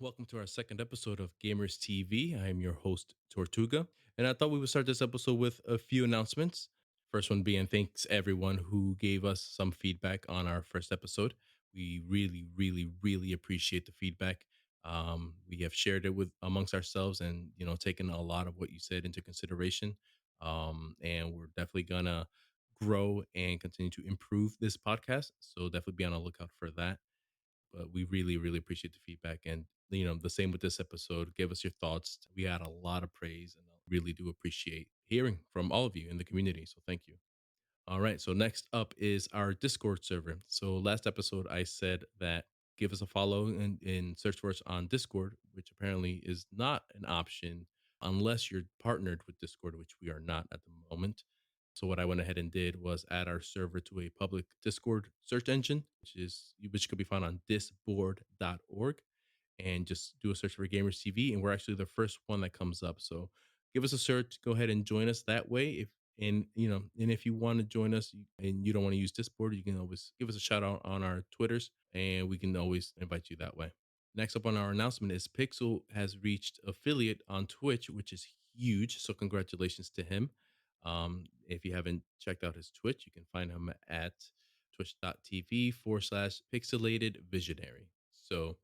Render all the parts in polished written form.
Welcome to our second episode of Gamers TV. I am your host, Tortuga, and I thought we would start this episode with a few announcements. First one being thanks everyone who gave us some feedback on our first episode. We really appreciate the feedback. We have shared it with amongst ourselves, and taken a lot of what you said into consideration. And we're definitely gonna grow and continue to improve this podcast. So definitely be on the lookout for that. But we really appreciate the feedback, and the same with this episode. Give us your thoughts. We had a lot of praise, and I really do appreciate hearing from all of you in the community, so thank you. All right, so next up is our Discord server. So last episode I said that give us a follow and search for us on Discord, which apparently is not an option unless you're partnered with Discord, which we are not at the moment. So what I went ahead and did was add our server to a public Discord search engine, which could be found on disboard.org, and just do a search for Gamers TV, and we're actually the first one that comes up. So give us a search. Go ahead and join us that way. And if you want to join us and you don't want to use Discord, you can always give us a shout out on our Twitters, and we can always invite you that way. Next up on our announcement is Pixel has reached affiliate on Twitch, which is huge. So congratulations to him. If you haven't checked out his Twitch, you can find him at twitch.tv/ pixelated visionary. So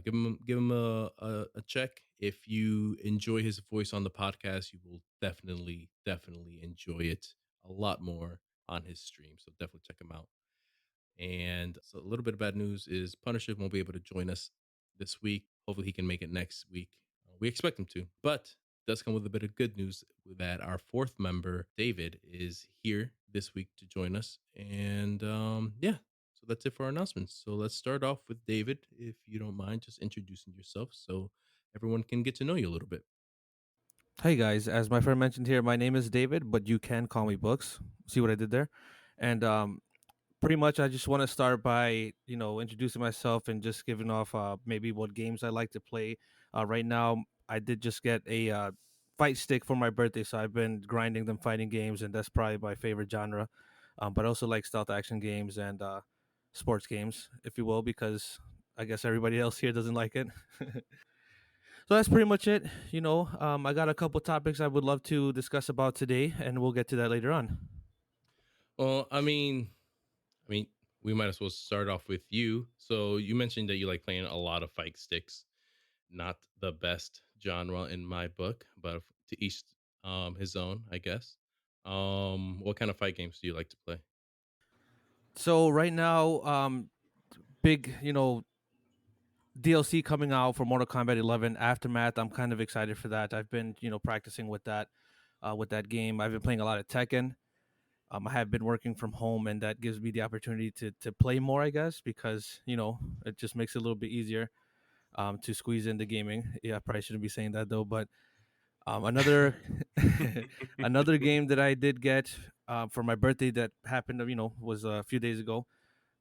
give him a check. If you enjoy his voice on the podcast, you will definitely enjoy it a lot more on his stream. So definitely check him out. And so a little bit of bad news is Punisher won't be able to join us this week. Hopefully he can make it next week. We expect him to, but it does come with a bit of good news that our fourth member, David, is here this week to join us. And yeah, so that's it for our announcements. So let's start off with David, if you don't mind just introducing yourself so everyone can get to know you a little bit. Hey guys, as my friend mentioned here, my name is David, but you can call me Books. See what I did there? And pretty much, I just want to start by introducing myself and just giving off maybe what games I like to play. Right now, I did just get a fight stick for my birthday, so I've been grinding them fighting games, and that's probably my favorite genre. But I also like stealth action games and sports games, if you will, because I guess everybody else here doesn't like it. So that's pretty much it. I got a couple topics I would love to discuss about today, and we'll get to that later on. Well, I mean, we might as well start off with you. So you mentioned that you like playing a lot of fight sticks. Not the best genre in my book, but to each his own, I guess. What kind of fight games do you like to play? So right now, big DLC coming out for Mortal Kombat 11 Aftermath. I'm kind of excited for that. I've been practicing with that game. I've been playing a lot of Tekken. I have been working from home, and that gives me the opportunity to play more, I guess, because it just makes it a little bit easier to squeeze into gaming. Yeah, I probably shouldn't be saying that though, but another another game that I did get for my birthday that happened, was a few days ago.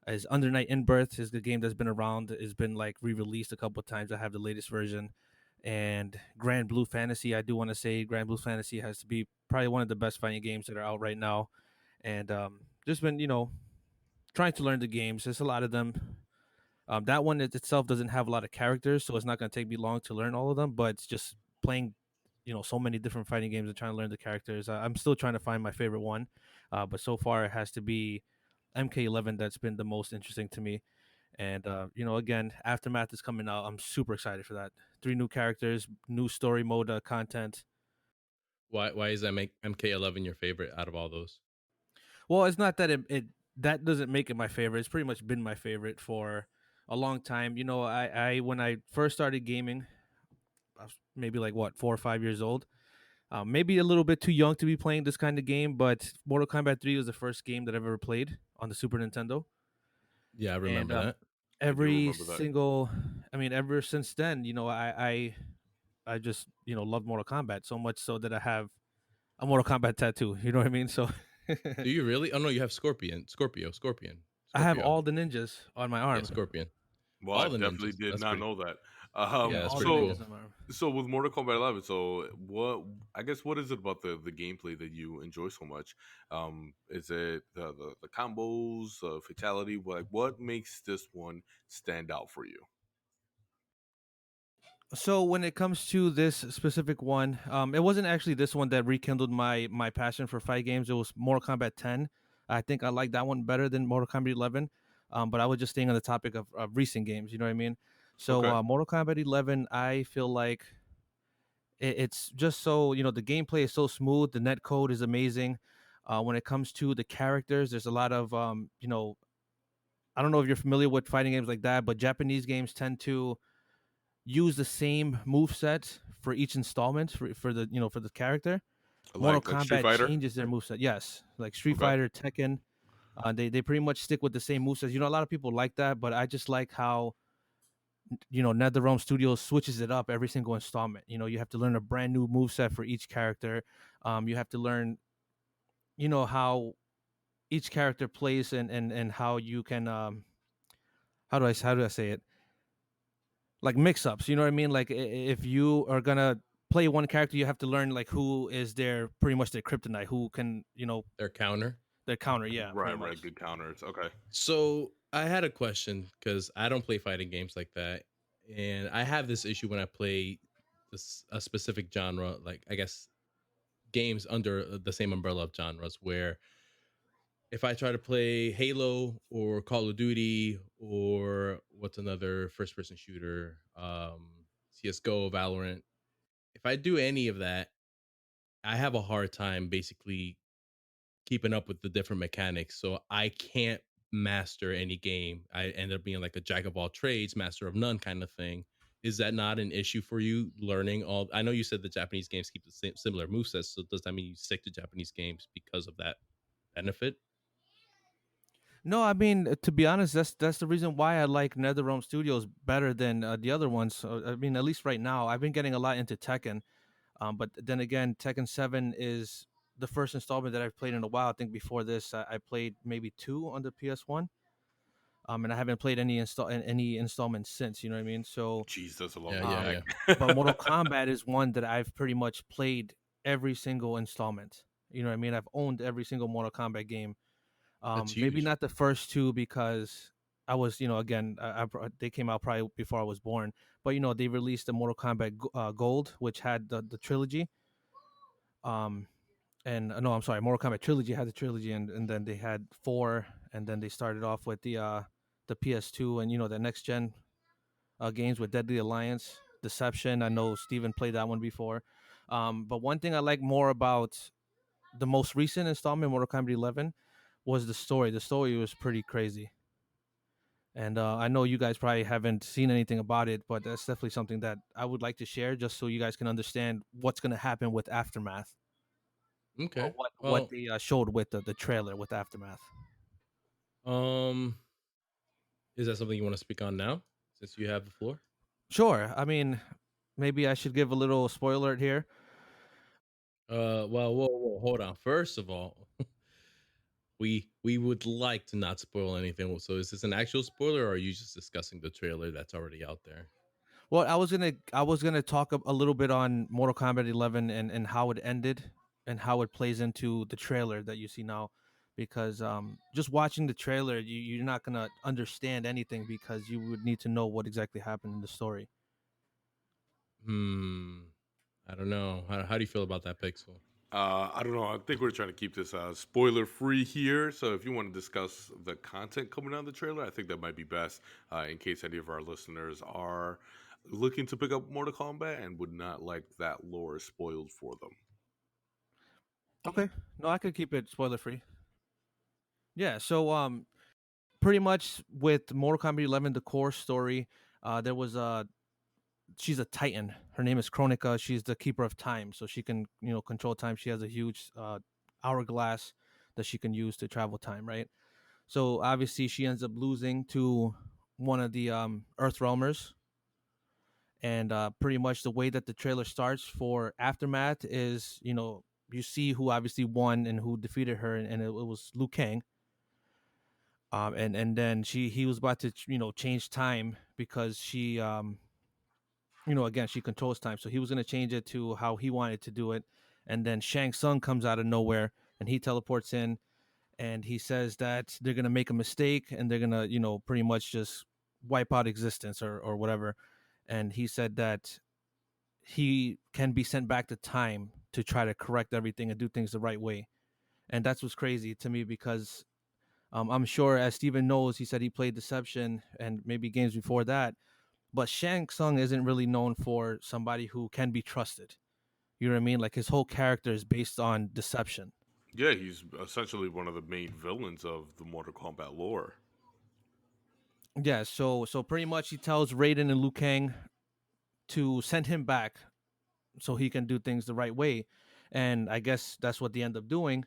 Is Under Night in Birth is the game that's been around. It's been like re-released a couple of times. I have the latest version, and Grand Blue Fantasy. I do want to say Grand Blue Fantasy has to be probably one of the best fighting games that are out right now, and just been trying to learn the games. There's a lot of them. That one itself doesn't have a lot of characters, so it's not going to take me long to learn all of them. But it's just playing, so many different fighting games and trying to learn the characters. I'm still trying to find my favorite one, but so far it has to be MK11 that's been the most interesting to me. And again, Aftermath is coming out. I'm super excited for that. 3 new characters, new story mode content. Why is that make MK11 your favorite out of all those? Well, it's not that it that doesn't make it my favorite. It's pretty much been my favorite for a long time. I when I first started gaming, I was maybe like what 4 or 5 years old. Maybe a little bit too young to be playing this kind of game, but Mortal Kombat 3 was the first game that I've ever played on the Super Nintendo, Yeah, I and remember that. I do every remember that. single, I mean, ever since then, I just love Mortal Kombat so much so that I have a Mortal Kombat tattoo. You know what I mean? So Do you really? Oh no, you have I have Scorpio. all the ninjas on my Yeah, arm. Scorpion. Well, I All the definitely ninjas. did That's not pretty know cool. that. Yeah, that's All the pretty So ninjas cool. on my arm. with Mortal Kombat 11, so what? I guess what is it about the gameplay that you enjoy so much? Is it the combos, fatality? What makes this one stand out for you? So when it comes to this specific one, it wasn't actually this one that rekindled my passion for fight games. It was Mortal Kombat 10. I think I like that one better than Mortal Kombat 11. But I was just staying on the topic of recent games. You know what I mean? So Okay, Mortal Kombat 11, I feel like it's just so the gameplay is so smooth. The net code is amazing. When it comes to the characters, there's a lot of I don't know if you're familiar with fighting games like that, but Japanese games tend to use the same move set for each installment for the for the character. Mortal like Street Kombat Fighter. changes their moveset. Yes, like Street Okay, Fighter, Tekken, they pretty much stick with the same movesets. A lot of people like that, but I just like how NetherRealm Studios switches it up every single installment. You have to learn a brand new moveset for each character. You have to learn how each character plays and how you can how do I say it, like mix ups. You know what I mean? Like if you are gonna play one character, you have to learn like who is their pretty much their kryptonite, who can Their counter. their counter. Yeah, pretty right, much. right. Good counters. Okay. So I had a question because I don't play fighting games like that, and I have this issue when I play a specific genre, like I guess games under the same umbrella of genres, where if I try to play Halo or Call of Duty or what's another first person shooter, CS:GO, Valorant, if I do any of that, I have a hard time basically keeping up with the different mechanics. So I can't master any game. I end up being like a jack of all trades, master of none kind of thing. Is that not an issue for you learning all? I know you said the Japanese games keep the same similar movesets. So does that mean you stick to Japanese games because of that benefit? No, I mean, to be honest, that's the reason why I like NetherRealm Studios better than the other ones. So, I mean, at least right now, I've been getting a lot into Tekken. But then again, Tekken 7 is the first installment that I've played in a while. I think before this, I played maybe two on the PS1. And I haven't played any installment since. You know what I mean? So, Jeez, that's a long Yeah, way yeah, um, yeah. but Mortal back. Kombat is one that I've pretty much played every single installment. You know what I mean? I've owned every single Mortal Kombat game. That's Maybe huge. not the first two because I was, again, they came out probably before I was born. But they released the Mortal Kombat Gold, which had the trilogy. Um, and no, I'm sorry, Mortal Kombat trilogy had the trilogy, and then they had four, and then they started off with the PS2 and the next gen games with Deadly Alliance, Deception. I know Steven played that one before. But one thing I like more about the most recent installment, Mortal Kombat 11, was the story. The story was pretty crazy. And I know you guys probably haven't seen anything about it, but that's definitely something that I would like to share just so you guys can understand what's going to happen with Aftermath, or Okay. what Well, they showed with the trailer with Aftermath. um, is that something you want to speak on now since you have the floor? Sure. I mean, maybe I should give a little spoiler here. Well, whoa, hold on. First of all, we would like to not spoil anything. So is this an actual spoiler or are you just discussing the trailer that's already out there? Well, I was gonna talk a little bit on Mortal Kombat 11 and how it ended and how it plays into the trailer that you see now, because just watching the trailer, you're not gonna understand anything because you would need to know what exactly happened in the story. Hmm. I don't know. How do you feel about that, Pixel? I don't know. I think we're trying to keep this spoiler free here. So if you want to discuss the content coming out of the trailer, I think that might be best in case any of our listeners are looking to pick up Mortal Kombat and would not like that lore spoiled for them. Okay, no, I could keep it spoiler free. Yeah, so pretty much with Mortal Kombat 11, the core story, there was she's a titan. Her name is Chronica. She's the keeper of time, so she can control time. She has a huge hourglass that she can use to travel time, right? So obviously she ends up losing to one of the Earth Realmers, and pretty much the way that the trailer starts for Aftermath is you see who obviously won and who defeated her, and it was Liu Kang. And then he was about to change time because she again, she controls time. So he was going to change it to how he wanted to do it. And then Shang Tsung comes out of nowhere and he teleports in and he says that they're going to make a mistake and they're going to, pretty much just wipe out existence or whatever. and he said that he can be sent back to time to try to correct everything and do things the right way. And that's what's crazy to me because I'm sure, as Steven knows, he said he played Deception and maybe games before that. But Shang Tsung isn't really known for somebody who can be trusted. You know what I mean? Like his whole character is based on deception. Yeah, he's essentially one of the main villains of the Mortal Kombat lore. Yeah, so pretty much he tells Raiden and Liu Kang to send him back so he can do things the right way. And I guess that's what they end up doing.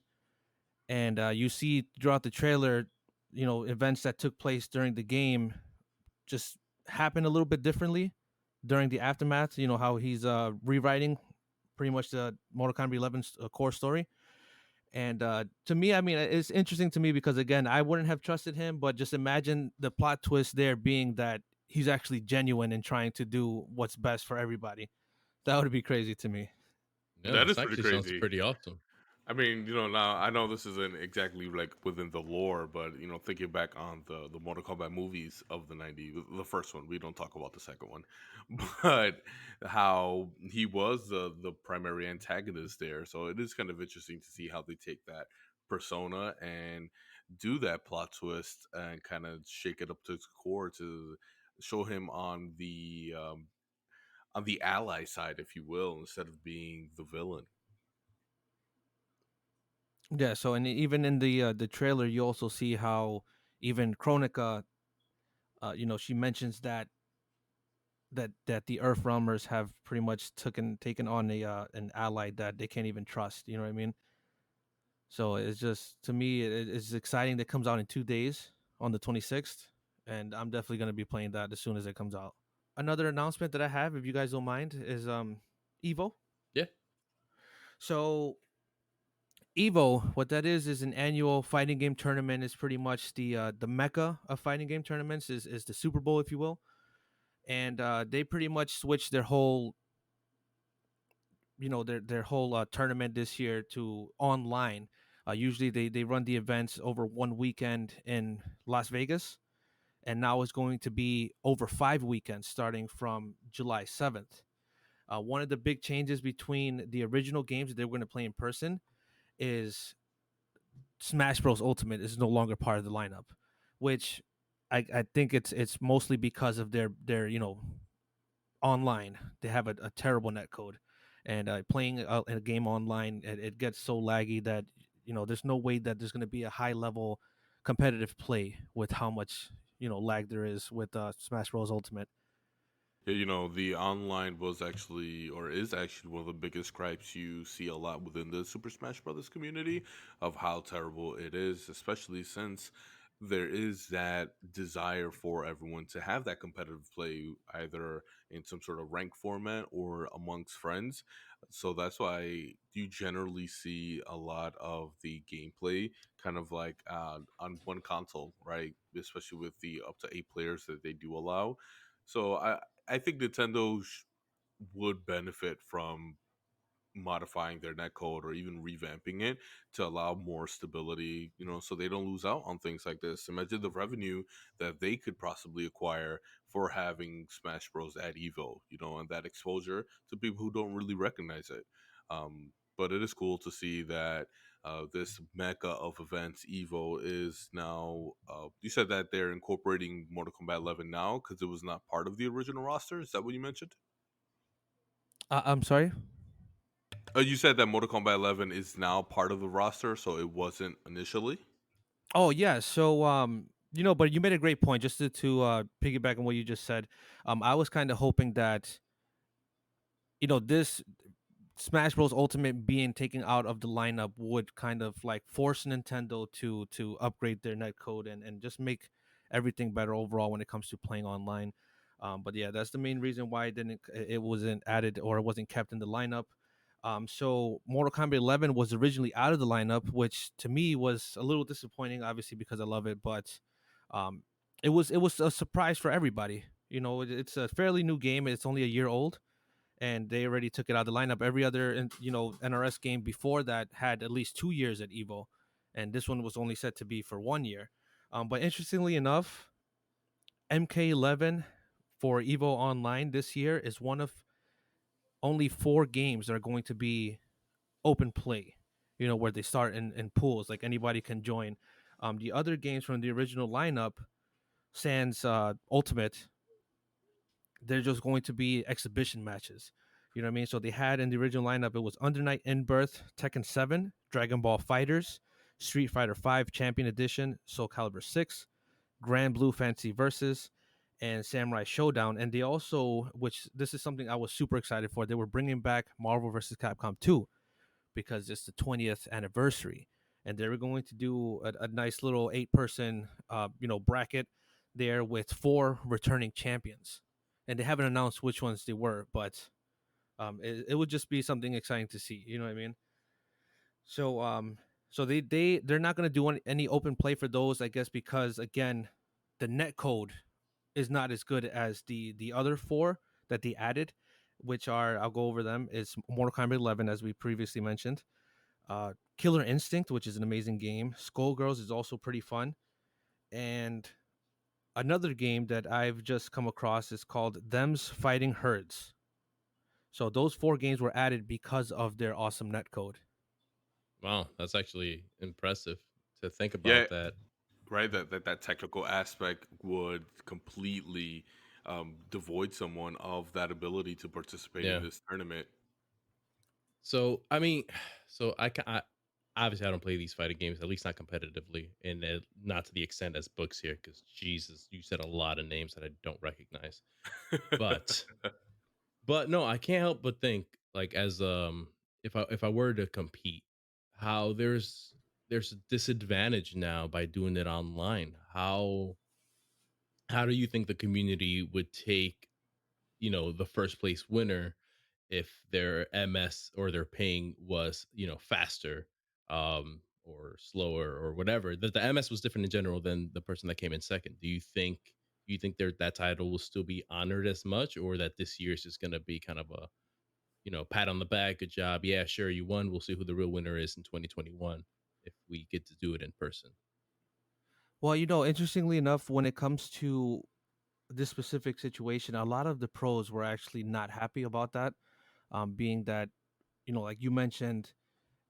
And you see throughout the trailer, events that took place during the game just happen a little bit differently during the aftermath. You know how he's rewriting pretty much the Mortal Kombat 11's core story. And to me, I mean, it's interesting to me because again, I wouldn't have trusted him, but just imagine the plot twist there being that he's actually genuine and trying to do what's best for everybody. That would be crazy to me. Yeah, That this is pretty actually sounds crazy. pretty awesome. I mean, now I know this isn't exactly like within the lore, but thinking back on the Mortal Kombat movies of the '90s, the first one, we don't talk about the second one, but how he was the primary antagonist there. So it is kind of interesting to see how they take that persona and do that plot twist and kind of shake it up to its core to show him on the ally side, if you will, instead of being the villain. Yeah. So, and even in the trailer, you also see how even Kronika, she mentions that the Earth Realmers have pretty much taken on a an ally that they can't even trust. You know what I mean? So it's just to me, it's exciting that it comes out in 2 days on the 26th, and I'm definitely gonna be playing that as soon as it comes out. Another announcement that I have, if you guys don't mind, is Evo. Yeah. So Evo, what that is an annual fighting game tournament. Is pretty much the mecca of fighting game tournaments. Is the Super Bowl, if you will, and they pretty much switched their whole their whole tournament this year to online. Usually they run the events over one weekend in Las Vegas, and now it's going to be over 5 weekends starting from July 7th. One of the big changes between the original games that they were going to play in person is Smash Bros. Ultimate is no longer part of the lineup, which I think it's mostly because of their online. They have a terrible net code, and playing a game online, it gets so laggy that there's no way that there's going to be a high level competitive play with how much lag there is with Smash Bros. Ultimate. Yeah, the online was actually or is actually one of the biggest gripes you see a lot within the Super Smash Brothers community of how terrible it is, especially since there is that desire for everyone to have that competitive play either in some sort of rank format or amongst friends. So that's why you generally see a lot of the gameplay kind of like on one console, right? Especially with the up to 8 players that they do allow. So I think Nintendo would benefit from modifying their netcode or even revamping it to allow more stability, so they don't lose out on things like this. Imagine the revenue that they could possibly acquire for having Smash Bros at Evo, and that exposure to people who don't really recognize it. But it is cool to see that this mecca of events, Evo, is now. You said that they're incorporating Mortal Kombat 11 now because it was not part of the original roster. Is that what you mentioned? I'm sorry. You said that Mortal Kombat 11 is now part of the roster, so it wasn't initially. Oh yeah, so but you made a great point. Just to piggyback on what you just said, I was kind of hoping that this Smash Bros. Ultimate being taken out of the lineup would kind of like force Nintendo to upgrade their netcode and just make everything better overall when it comes to playing online. But yeah, that's the main reason why it wasn't added or it wasn't kept in the lineup. So Mortal Kombat 11 was originally out of the lineup, which to me was a little disappointing, obviously because I love it, but um, it was a surprise for everybody. It's a fairly new game; it's only a year old, and they already took it out of the lineup. Every other NRS game before that had at least 2 years at Evo, and this one was only set to be for one year. But interestingly enough, MK11 for Evo Online this year is one of only 4 games that are going to be open play. Where they start in pools, like anybody can join. The other games from the original lineup, sans Ultimate, they're just going to be exhibition matches. You know what I mean? So they had in the original lineup, it was Under Night In Birth, Tekken 7, Dragon Ball Fighters, Street Fighter 5 Champion Edition, Soul Calibur 6, Grand Blue Fantasy Versus, and Samurai Showdown. And they also, which this is something I was super excited for, they were bringing back Marvel vs. Capcom 2 because it's the 20th anniversary. And they were going to do a nice little 8-person, bracket there with 4 returning champions. And they haven't announced which ones they were, but it would just be something exciting to see. You know what I mean? So they're not going to do any open play for those, I guess, because again, the net code is not as good as the other 4 that they added, which are, I'll go over them. Is Mortal Kombat 11, as we previously mentioned. Killer Instinct, which is an amazing game. Skullgirls is also pretty fun. And another game that I've just come across is called Them's Fighting Herds. So those 4 games were added because of their awesome netcode. Wow, that's actually impressive to think Yeah, about that. right. That technical aspect would completely devoid someone of that ability to participate in Yeah. this tournament. So I mean, I obviously I don't play these fighting games, at least not competitively, and not to the extent as books here, because Jesus, you said a lot of names that I don't recognize. But no, I can't help but think, like, as if I were to compete, how there's a disadvantage now by doing it online. How do you think the community would take, the first place winner if their MS or their ping was, faster, or slower or whatever? That the MS was different in general than the person that came in second. Do you think that title will still be honored as much, or that this year is just going to be kind of a, pat on the back, good job, yeah, sure, you won, we'll see who the real winner is in 2021 if we get to do it in person? Well, interestingly enough, when it comes to this specific situation, a lot of the pros were actually not happy about that. Being that, like you mentioned,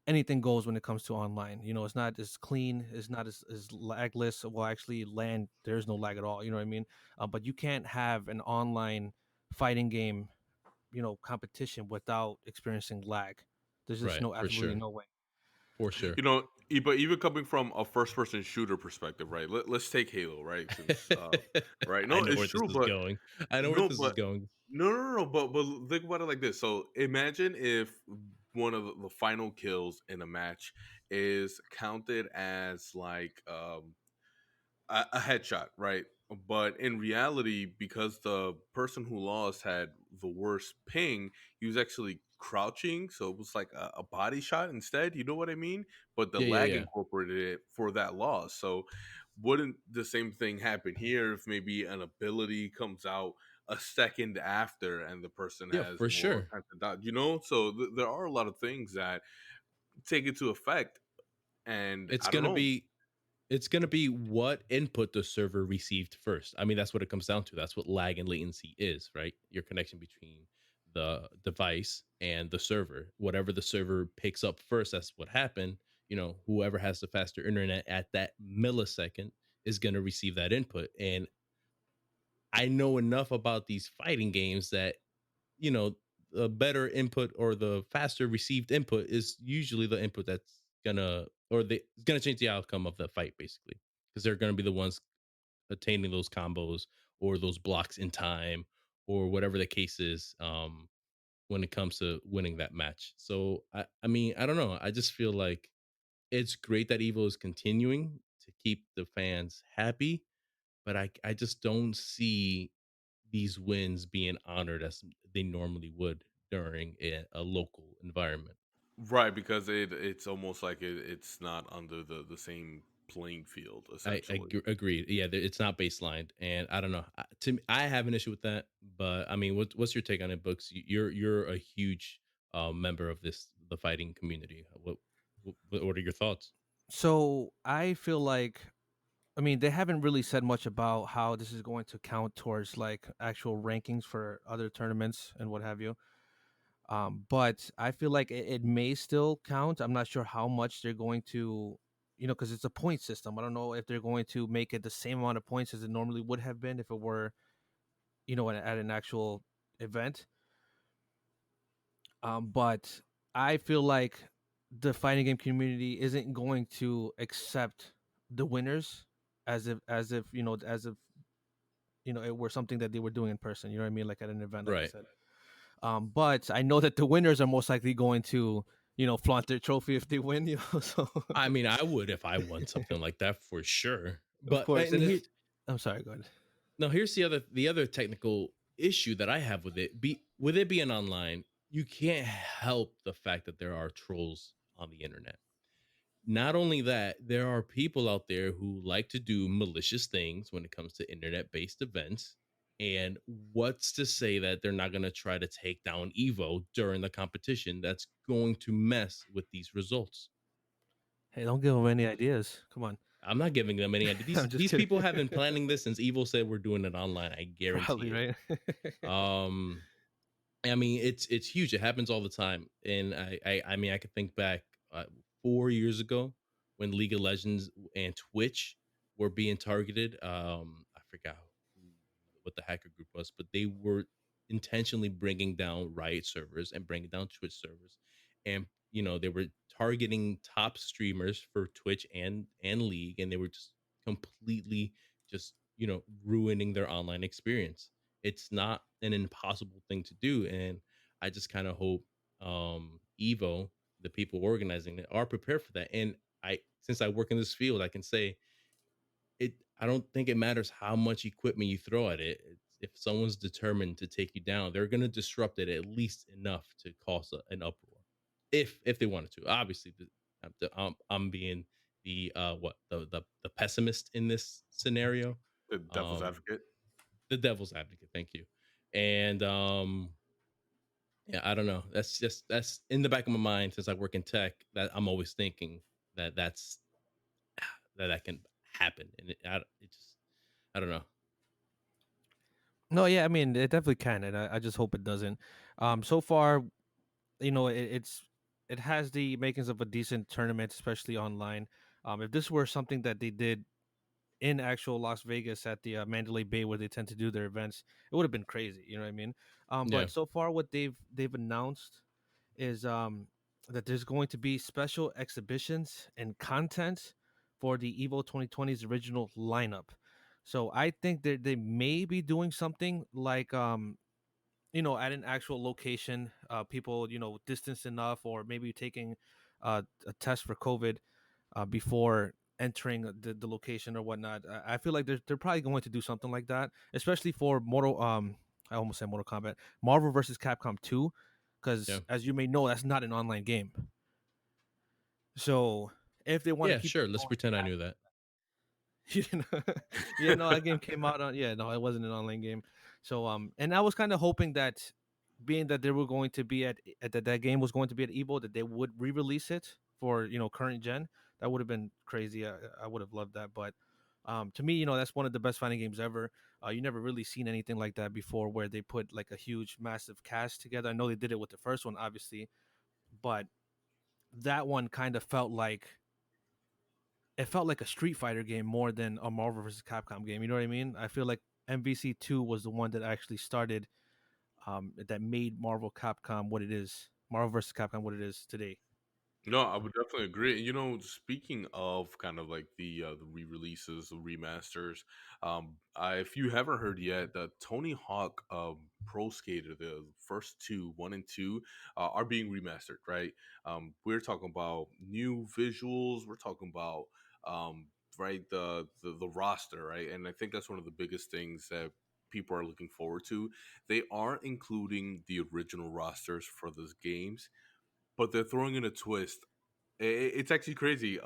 anything goes when it comes to online. It's not as clean, it's not as lagless. Well, actually, land there's no lag at all. You know what I mean? But you can't have an online fighting game, competition without experiencing lag. There's just Right, no for absolutely sure, no way. for sure. But even coming from a first-person shooter perspective, right? Let's take Halo, right? Since right, I no, know it's where this true, is but going. I know where no, this is but going. no. But think about it like this. So imagine if one of the final kills in a match is counted as like a headshot, right? But in reality, because the person who lost had the worst ping, he was actually crouching, so it was like a body shot instead. You know what I mean? But the Yeah, yeah, lag yeah. incorporated it for that loss. So wouldn't the same thing happen here if maybe an ability comes out a second after and the person Yeah, has for more sure. time to dodge? So there are a lot of things that take into effect, and It's I don't gonna know. be it's gonna be what input the server received first. I mean, that's what it comes down to. That's what lag and latency is, right? Your connection between the device and the server. Whatever the server picks up first, that's what happened. Whoever has the faster internet at that millisecond is gonna receive that input. And I know enough about these fighting games that, you know, the better input or the faster received input is usually the input that's gonna change the outcome of the fight, basically, because they're gonna be the ones attaining those combos or those blocks in time or whatever the case is, when it comes to winning that match. So I mean, I don't know. I just feel like it's great that Evo is continuing to keep the fans happy, but I just don't see these wins being honored as they normally would during a local environment. Right, because it's almost like it's not under the same playing field, essentially. Agreed. Yeah, it's not baselined, and I don't know. To me, I have an issue with that, but I mean, what's your take on it, Books? You're a huge member of the fighting community. What are your thoughts? So I feel like I mean, they haven't really said much about how this is going to count towards like actual rankings for other tournaments and what have you. But I feel like it may still count. I'm not sure how much they're going to, because it's a point system. I don't know if they're going to make it the same amount of points as it normally would have been if it were, at an actual event. But I feel like the fighting game community isn't going to accept the winners as if it were something that they were doing in person. You know what I mean? Like at an event, like I Right. said. But I know that the winners are most likely going to, flaunt their trophy if they win. So I mean, I would if I won something like that for sure. of But course, and and here, I'm sorry, go ahead. now here's the other technical issue that I have with it. With it being online, you can't help the fact that there are trolls on the internet. Not only that, there are people out there who like to do malicious things when it comes to internet based events. And what's to say that they're not going to try to take down Evo during the competition that's going to mess with these results? Hey, don't give them any ideas. Come on. I'm not giving them any idea. These I'm just these kidding. people have been planning this since Evo said we're doing it online. I Probably guarantee it. right. Um, I mean, it's huge. It happens all the time, and I mean, I could think back 4 years ago when League of Legends and Twitch were being targeted. I forgot what the hacker group was, but they were intentionally bringing down Riot servers and bringing down Twitch servers, and they were targeting top streamers for Twitch and League, and they were just completely just ruining their online experience. It's not an impossible thing to do, and I just kind of hope Evo, the people organizing it, are prepared for that. And since I work in this field, I can say I don't think it matters how much equipment you throw at it. If someone's determined to take you down, they're going to disrupt it at least enough to cause an uproar. If they wanted to, obviously, I'm being the pessimist in this scenario, The devil's um, advocate. the devil's advocate. Thank you. And yeah, I don't know. That's in the back of my mind since I work in tech. That I'm always thinking that can happen, and it just I don't know. No, yeah, I mean, it definitely can, and I just hope it doesn't. So far, it has the makings of a decent tournament, especially online. If this were something that they did in actual Las Vegas at the Mandalay Bay where they tend to do their events, it would have been crazy. You know what I mean? Yeah, But so far, what they've announced is that there's going to be special exhibitions and content for the Evo 2020's original lineup. So I think that they may be doing something like at an actual location, people distance enough, or maybe taking a test for COVID before entering the location or whatnot. I feel like they're probably going to do something like that, especially for Mortal. I almost said Mortal Kombat, Marvel versus Capcom 2, because yeah, as you may know, that's not an online game. So if they want to yeah. keep Sure. it Let's going, pretend I knew that. you know, yeah, no, that game came out on. Yeah, no, it wasn't an online game. So and I was kind of hoping that, being that they were going to be at that game was going to be at Evo, that they would re-release it for current gen. That would have been crazy. I would have loved that. But to me, that's one of the best fighting games ever. You never really seen anything like that before, where they put like a huge, massive cast together. I know they did it with the first one, obviously, but that one kind of felt like a Street Fighter game more than a Marvel vs. Capcom game. You know what I mean? I feel like MVC 2 was the one that actually started, that made Marvel vs. Capcom what it is today. No, I would definitely agree. Speaking of kind of like the re-releases, the remasters, if you haven't heard yet, the Tony Hawk Pro Skater, the first two, one and two, are being remastered. Right? We're talking about new visuals. We're talking about right the roster, right? And I think that's one of the biggest things that people are looking forward to. They aren't including the original rosters for those games, but they're throwing in a twist. It's actually crazy.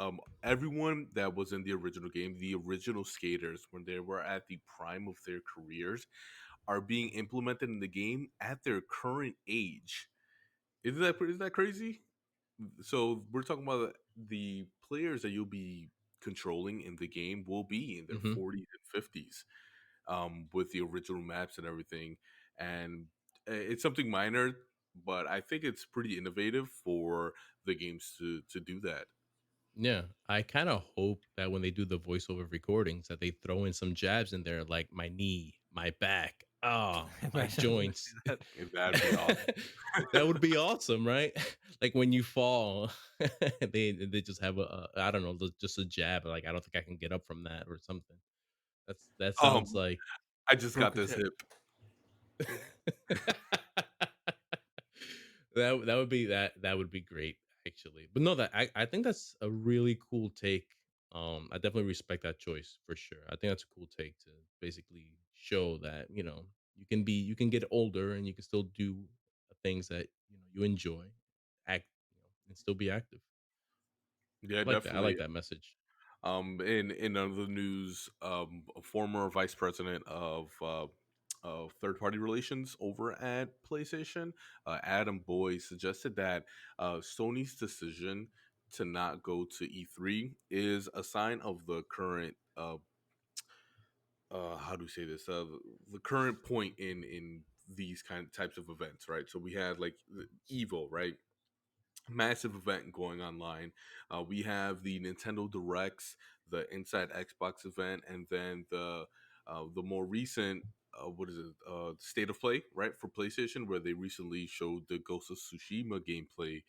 Everyone that was in the original game, the original skaters, when they were at the prime of their careers, are being implemented in the game at their current age. Isn't that crazy? So we're talking about the players that you'll be controlling in the game will be in their Hmm. 40s and 50s, with the original maps and everything. And it's something minor, but I think it's pretty innovative for the games to do that. Yeah, I kind of hope that when they do the voiceover recordings, that they throw in some jabs in there, like my knee, my back, my Imagine, I want to see joints. that. And that'd be awesome. That would be awesome, right? Like when you fall, they just have I don't know, just a jab. Like I don't think I can get up from that or something. That sounds um, like I just Broke got his this hip. hip. that would be that would be great actually. But no, that I think that's a really cool take. I definitely respect that choice for sure. I think that's a cool take to basically show that, you can get older and you can still do things that, you enjoy, act, and still be active. Yeah, I like that. I definitely. like that message. In other news, a former vice president of third party relations over at PlayStation, Adam Boyd, suggested that Sony's decision to not go to E3 is a sign of the current how do we say this, the current point in these kind of types of events, right? So we had like the Evo, right? Massive event going online. We have the Nintendo Directs, the Inside Xbox event, and then the more recent, what is it, State of Play, right, for PlayStation, where they recently showed the Ghost of Tsushima gameplay.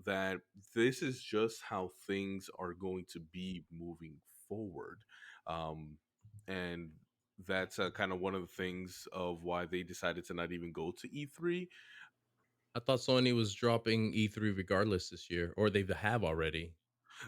That this is just how things are going to be moving forward, um, and that's kind of one of the things of why they decided to not even go to E3. I thought Sony was dropping E3 regardless this year, or they have already.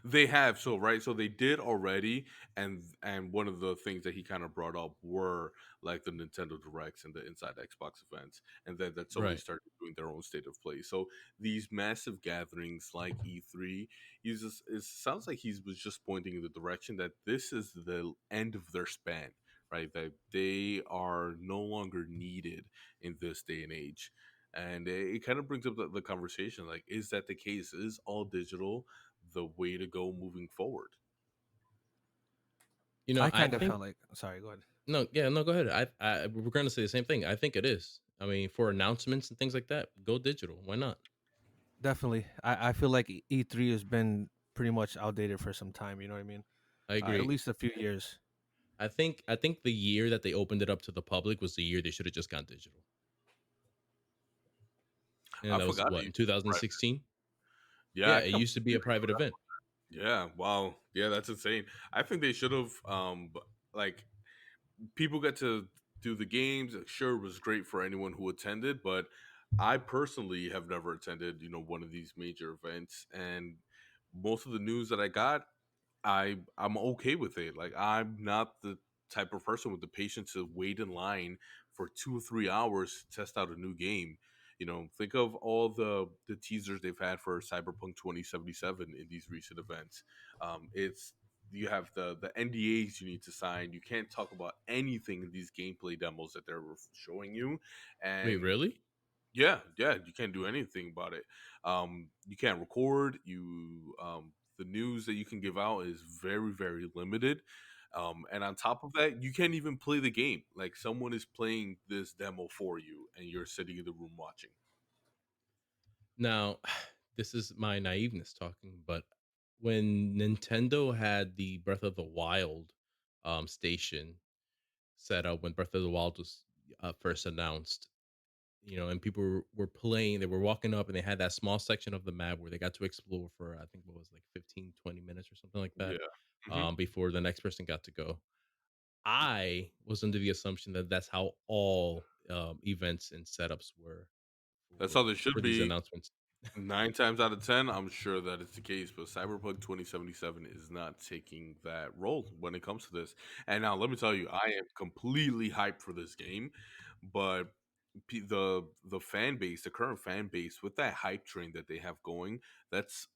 They have, so right, so they did already, and one of the things that he kind of brought up were like the Nintendo Directs and the Inside Xbox events, and then that Sony Right. started doing their own state of play. So these massive gatherings like E3, it sounds like he was just pointing in the direction that this is the end of their span, right? That they are no longer needed in this day and age. And it kind of brings up the conversation, like, is that the case? Is all digital the way to go moving forward? I I kind of think felt like, sorry, go ahead. no, yeah, no, go ahead. We're going to say the same thing. I think it is. I mean, for announcements and things like that, go digital. Why not? Definitely. I feel like E3 has been pretty much outdated for some time. You know what I mean? I At agree. least a few years. I think the year that they opened it up to the public was the year they should have just gone digital. I And that was forgot what, it in used to be private. 2016? Yeah, Yeah, I it used to be completely a private forgot. event. Yeah, wow. Yeah, that's insane. I think they should have like, people get to do the games. Sure, it was great for anyone who attended, but I personally have never attended, one of these major events, and most of the news that I got, I'm okay with it. Like, I'm not the type of person with the patience to wait in line for 2 or 3 hours to test out a new game. Think of all the teasers they've had for Cyberpunk 2077 in these recent events. It's You have the NDAs you need to sign. You can't talk about anything in these gameplay demos that they're showing you, Wait, and really? yeah, you can't do anything about it. You can't record. The news that you can give out is very, very limited. And on top of that, you can't even play the game. Like, someone is playing this demo for you, and you're sitting in the room watching. Now, this is my naiveness talking, but when Nintendo had the Breath of the Wild station set up, when Breath of the Wild was first announced, and people were playing, they were walking up and they had that small section of the map where they got to explore for, I think, what was like 15, 20 minutes or something like that, Yeah. Hmm. before the next person got to go. I was under the assumption that that's how all events and setups were That's for how they should for these be. announcements. 9 times out of 10, I'm sure that it's the case, but Cyberpunk 2077 is not taking that role when it comes to this. And now, let me tell you, I am completely hyped for this game, but the fan base, the current fan base, with that hype train that they have going, that's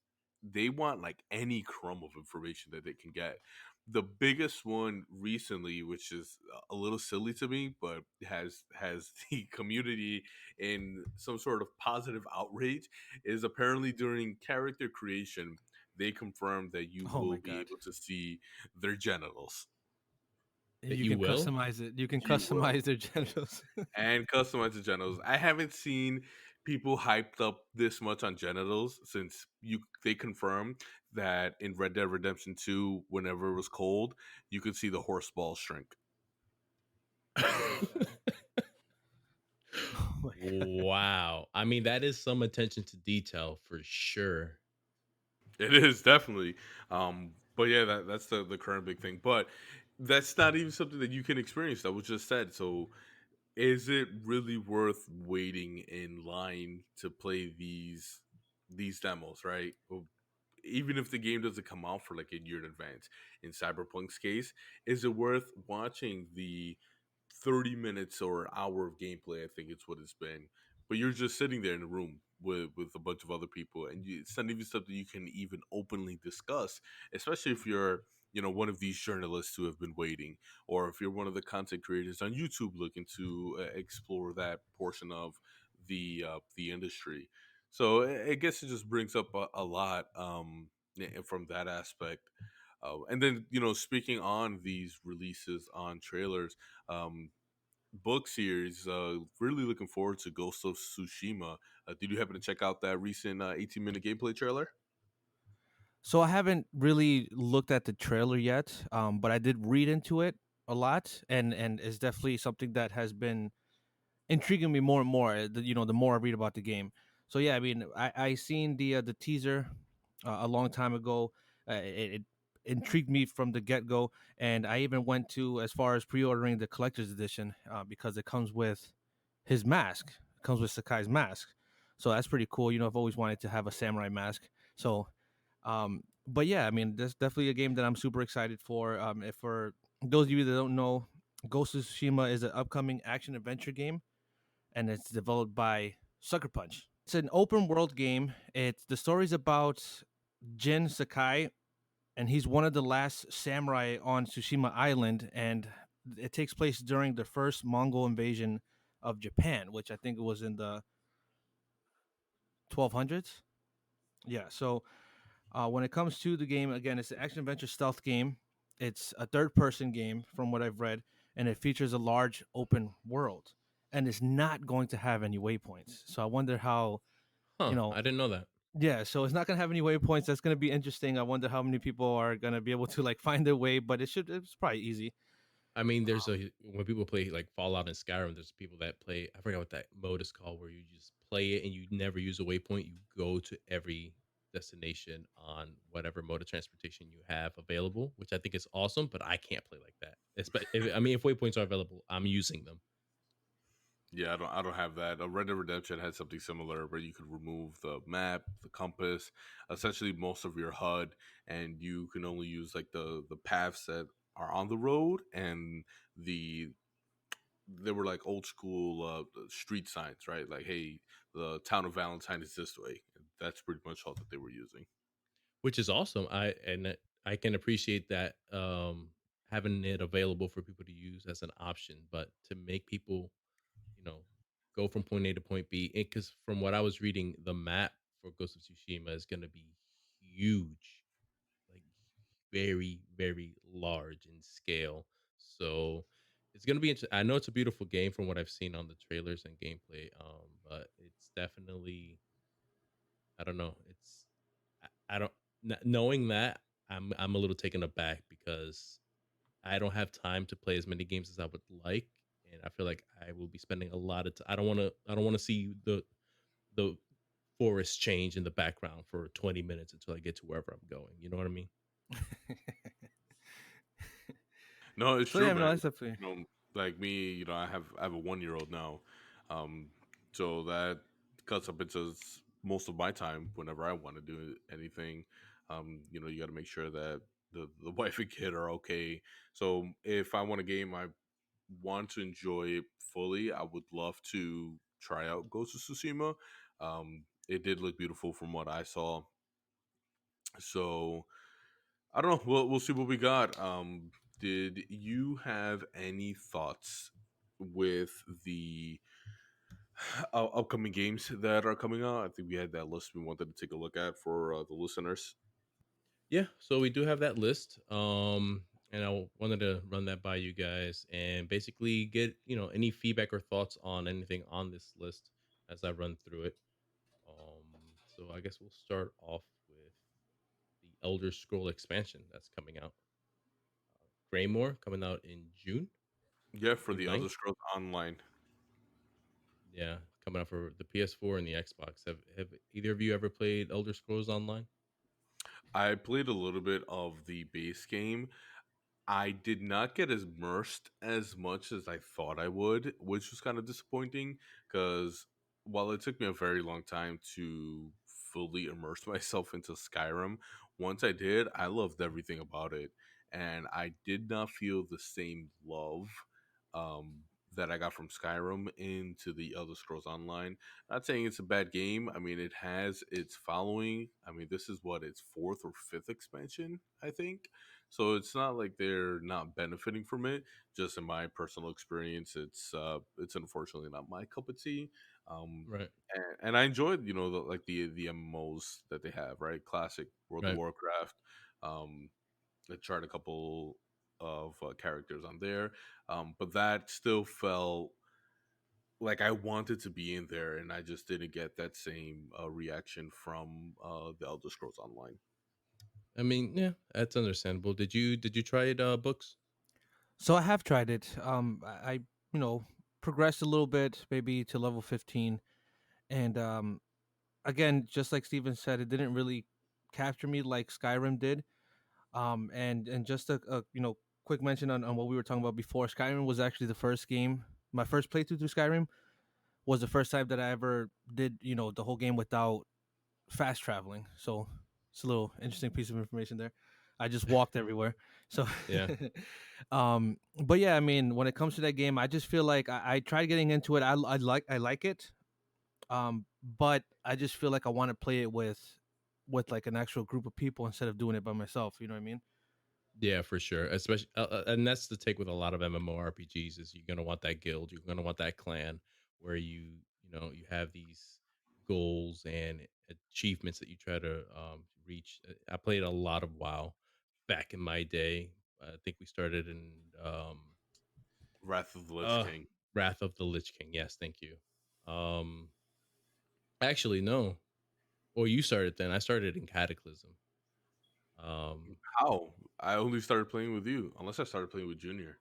they want like any crumb of information that they can get. The biggest one recently, which is a little silly to me, but has the community in some sort of positive outrage, is apparently during character creation. they confirmed that you Oh my will be god. able to see their genitals. That You you can will? customize it. You can You will. customize their genitals. And customize the genitals. I haven't seen people hyped up this much on genitals since they confirmed that in Red Dead Redemption 2, whenever it was cold, you could see the horse balls shrink. Oh my god. Wow. I mean, that is some attention to detail for sure. It is definitely. But yeah, that's the current big thing. But that's not even something that you can experience. That was just said. So is it really worth waiting in line to play these demos, right? Well, even if the game doesn't come out for like a year in advance. In Cyberpunk's case, is it worth watching the 30 minutes or hour of gameplay? I think it's what it's been. But you're just sitting there in a room with a bunch of other people, and it's not even something you can even openly discuss, especially if you're one of these journalists who have been waiting, or if you're one of the content creators on YouTube looking to explore that portion of the industry. So I guess it just brings up a lot from that aspect. And then speaking on these releases on trailers, um, book series. Really looking forward to Ghost of Tsushima. Did you happen to check out that recent 18-minute gameplay trailer? So I haven't really looked at the trailer yet, but I did read into it a lot, and it's definitely something that has been intriguing me more and more. The more I read about the game. So yeah, I mean, I seen the teaser a long time ago. It intrigued me from the get go, and I even went to as far as pre-ordering the collector's edition because it comes with his mask. It comes with Sakai's mask, so that's pretty cool. I've always wanted to have a samurai mask. So, but yeah, I mean, that's definitely a game that I'm super excited for. If for those of you that don't know, Ghost of Tsushima is an upcoming action adventure game and it's developed by Sucker Punch. It's an open world game. It's the story's about Jin Sakai, and he's one of the last samurai on Tsushima Island, and it takes place during the first Mongol invasion of Japan, which I think it was in the 1200s. Yeah, so when it comes to the game, again, it's an action adventure stealth game. It's a third person game, from what I've read, and it features a large open world. And it's not going to have any waypoints. So I wonder how, you Huh. know, I didn't know that. yeah. So it's not going to have any waypoints. That's going to be interesting. I wonder how many people are going to be able to like find their way, but it's probably easy. I mean, when people play like Fallout and Skyrim, there's people that play. I forgot what that mode is called, where you just play it and you never use a waypoint. You go to every destination on whatever mode of transportation you have available, which I think is awesome. But I can't play like that. I mean, if waypoints are available, I'm using them. Yeah, I don't have that. Red Dead Redemption had something similar where you could remove the map, the compass, essentially most of your HUD, and you can only use like the paths that are on the road, and the they were like old school street signs, right? Like, hey, the town of Valentine is this way. That's pretty much all that they were using. Which is awesome. I can appreciate that having it available for people to use as an option, but to make people, you know, go from point A to point B, because from what I was reading, the map for Ghost of Tsushima is going to be huge, like very very large in scale. So it's going to be I know it's a beautiful game from what I've seen on the trailers and gameplay, but it's definitely, I don't know. I don't knowing that, I'm a little taken aback because I don't have time to play as many games as I would like, and I feel like I will be spending a lot of. I don't want to see the forest change in the background for 20 minutes until I get to wherever I'm going. You know what I mean? No, it's So true, yeah, no, man. that's definitely. Like me, I have a 1 year old now, so that cuts up into most of my time whenever I want to do anything. You got to make sure that the wife and kid are okay. So if I want a game, I want to enjoy it fully. I would love to try out Ghost of Tsushima. It did look beautiful from what I saw. So I don't know. We'll see what we got. Did you have any thoughts with the upcoming games that are coming out? I think we had that list we wanted to take a look at for the listeners. Yeah, so we do have that list. And I wanted to run that by you guys and basically get, any feedback or thoughts on anything on this list as I run through it. So I guess we'll start off with the Elder Scroll expansion that's coming out. Greymore coming out in June Yeah, for the Elder 29th. Scrolls Online. Yeah, coming out for the PS4 and the Xbox. Have either of you ever played Elder Scrolls Online? I played a little bit of the base game. I did not get as immersed as much as I thought I would, which was kind of disappointing because while it took me a very long time to fully immerse myself into Skyrim, once I did, I loved everything about it. And I did not feel the same love that I got from Skyrim into the Elder Scrolls Online. Not saying it's a bad game. I mean, it has its following. I mean, this is what its fourth or fifth expansion, I think. So it's not like they're not benefiting from it. Just in my personal experience, it's unfortunately not my cup of tea. Um, Right, and I enjoyed, the MMOs that they have, right? Classic World of right. Warcraft. Um, I tried a couple of characters on there, but that still felt like I wanted to be in there, and I just didn't get that same reaction from the Elder Scrolls Online. I mean, yeah, that's understandable. Did you try it, books? So I have tried it. I you know progressed a little bit, maybe to level 15, and again, just like Steven said, it didn't really capture me like Skyrim did. And just a quick mention on what we were talking about before. Skyrim was actually the first game. My first playthrough through Skyrim was the first time that I ever did the whole game without fast traveling. So it's a little interesting piece of information there. I just walked everywhere. So, Yeah. but yeah, I mean, when it comes to that game, I just feel like I tried getting into it. I like it. But I just feel like I want to play it with like an actual group of people instead of doing it by myself. You know what I mean? Yeah, for sure. Especially, and that's the take with a lot of MMORPGs is you're gonna want that guild, you're gonna want that clan where you have these goals and achievements that you try to reach. I played a lot of WoW back in my day. I think we started in Wrath of the Lich uh King. Wrath of the Lich King. Yes, thank you. Um, actually, no. Well, you started then. I started in Cataclysm. Um, How? I only started playing with you, unless I started playing with Junior.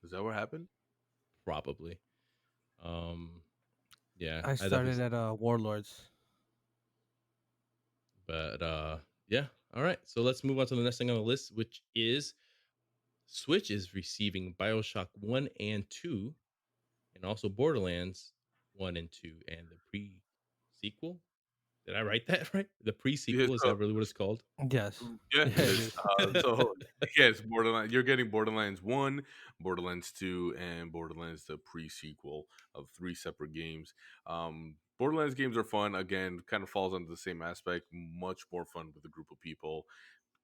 Is that what happened? Probably. Um, yeah, I I started definitely. at Warlords. But yeah. All right. So let's move on to the next thing on the list, which is Switch is receiving BioShock 1 and 2, and also Borderlands 1 and 2, and the pre-sequel. Did I write that right? The Yeah, pre-sequel, is so that really what it's called? Yes. yeah, Yeah, it it is. is. So yes, Borderlands. You're getting Borderlands 1, Borderlands 2, and Borderlands the pre-sequel of three separate games. Borderlands games are fun. Again, kind of falls under the same aspect. Much more fun with a group of people.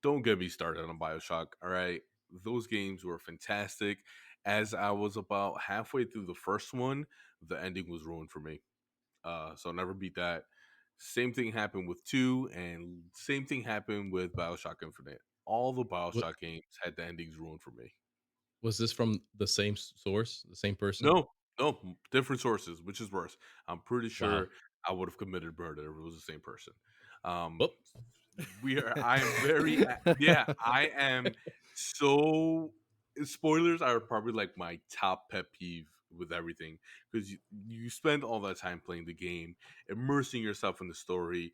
Don't get me started on Bioshock. All right, those games were fantastic. As I was about halfway through the first one, the ending was ruined for me. So never beat that. Same thing happened with two, and same thing happened with Bioshock Infinite. All the What Bioshock games had the endings ruined for me. was this from the same source, the same person? No, no, different sources, which is worse. I'm pretty Wow. sure I would have committed murder if it was the same person. Um, Whoop. we are. I am very. Yeah, I am so. Spoilers are probably like my top pet peeve with everything because you spend all that time playing the game, immersing yourself in the story,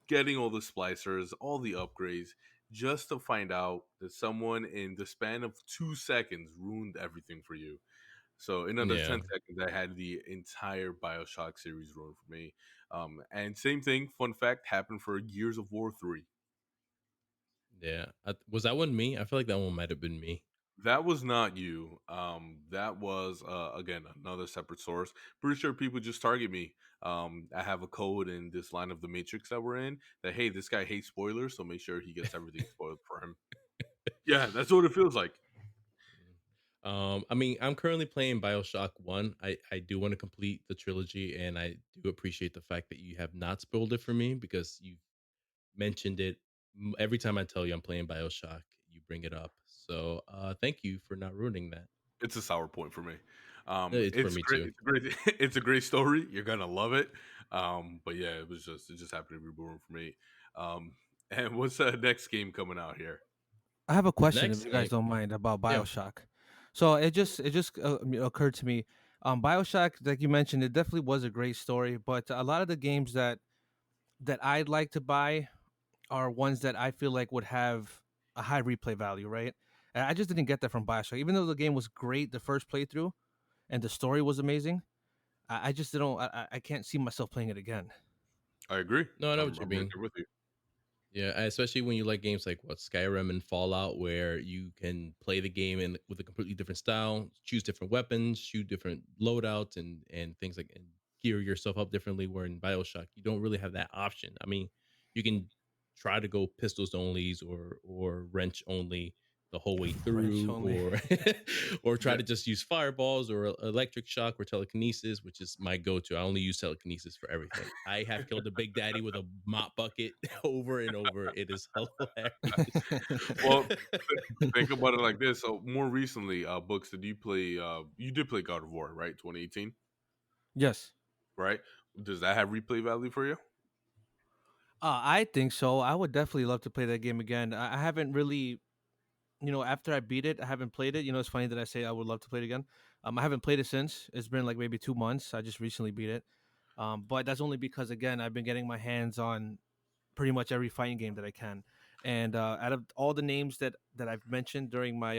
getting all the splicers, all the upgrades, just to find out that someone in the span of 2 seconds ruined everything for you. So in under Yeah. 10 seconds, I had the entire Bioshock series ruined for me. And same thing, fun fact, happened for Gears of War 3. Yeah. Was that one me? I feel like that one might have been me. That was not you. That was again another separate source. Pretty sure people just target me. I have a code in this line of the Matrix that we're in that hey, this guy hates spoilers, so make sure he gets everything spoiled for him. Yeah, that's what it feels like. I mean, I'm currently playing BioShock 1. I do want to complete the trilogy, and I do appreciate the fact that you have not spoiled it for me because you've mentioned it every time I tell you I'm playing BioShock, you bring it up. So thank you for not ruining that. It's a sour point for me. It's for It's me great. too. It's a great. It's a great story. You're gonna love it. But yeah, it just happened to be boring for me. And what's the next game coming out here? I have a The question, if next you guys game, don't mind, about yeah. Bioshock. So it just occurred to me, Bioshock, like you mentioned, it definitely was a great story. But a lot of the games that I'd like to buy are ones that I feel like would have a high replay value, right? And I just didn't get that from Bioshock, even though the game was great the first playthrough and the story was amazing. I just don't. I can't see myself playing it again. I agree. No, I know what you I'm right mean. there with you. Yeah, especially when you like games like what Skyrim and Fallout, where you can play the game in with a completely different style, choose different weapons, shoot different loadouts, and things like and gear yourself up differently. Where in Bioshock, you don't really have that option. I mean, you can try to go pistols onlys or wrench only the whole way Wrench through, only. or or try Yeah. to just use fireballs or electric shock or telekinesis, which is my go-to. I only use telekinesis for everything. I have killed a big daddy with a mop bucket over and over. It is hilarious. Well, think about it like this. So more recently, books. Did you play? You did play God of War, right? 2018, Yes. right? Does that have replay value for you? I think so. I would definitely love to play that game again. I haven't really, after I beat it, I haven't played it. It's funny that I say I would love to play it again. I haven't played it since. It's been like maybe 2 months. I just recently beat it. But that's only because, again, I've been getting my hands on pretty much every fighting game that I can. And out of all the names that I've mentioned during my